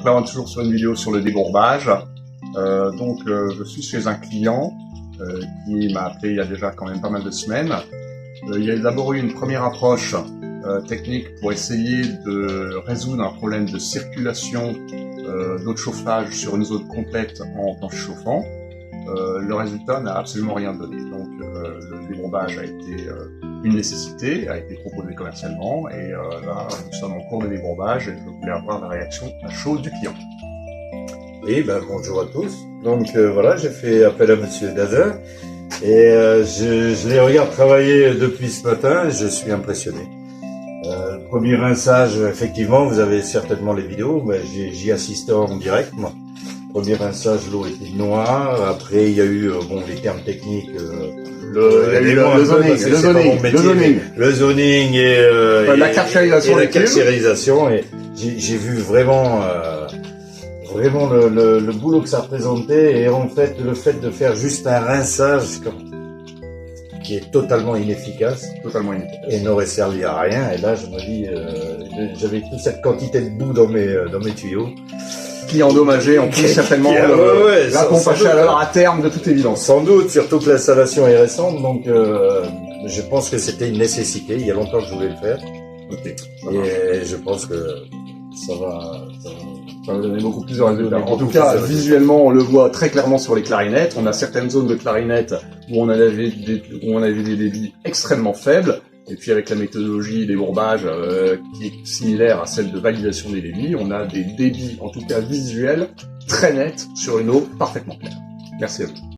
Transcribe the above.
Donc là, on est toujours sur une vidéo sur le débourbage. Je suis chez un client qui m'a appelé il y a déjà quand même pas mal de semaines. Il y a d'abord eu une première approche technique pour essayer de résoudre un problème de circulation d'eau de chauffage sur une zone complète en plancher chauffant. Le résultat n'a absolument rien donné. Donc le débourbage a été une nécessité, a été proposé commercialement et là nous sommes en cours de débourbage et je voulais avoir la réaction à chaud du client. Oui, bonjour à tous. Donc voilà, j'ai fait appel à Monsieur Dazin et je les regarde travailler depuis ce matin et je suis impressionné. Le premier rinçage, effectivement, vous avez certainement les vidéos, mais j'y assistais en direct, moi. Premier rinçage, l'eau était noire. Après, il y a eu les termes techniques. Le zoning et la carcérisation. La carcérisation. Et j'ai vu vraiment le boulot que ça représentait. Et en fait, le fait de faire juste un rinçage qui est totalement inefficace. Et n'aurait servi à rien. Et là, je me dis, j'avais toute cette quantité de boue dans mes tuyaux. Qui endommageait en plus certainement la pompe à chaleur à terme de toute évidence. Sans doute, surtout que l'installation est récente, donc je pense que c'était une nécessité. Il y a longtemps que je voulais le faire. Okay, et je pense que ça va donner beaucoup plus de résultats. En tout cas, visuellement, on le voit très clairement sur les clarinettes. On a certaines zones de clarinettes où on avait des débits extrêmement faibles. Et puis avec la méthodologie des bourbages qui est similaire à celle de validation des débits, on a des débits, en tout cas visuels, très nets sur une eau parfaitement claire. Merci à vous.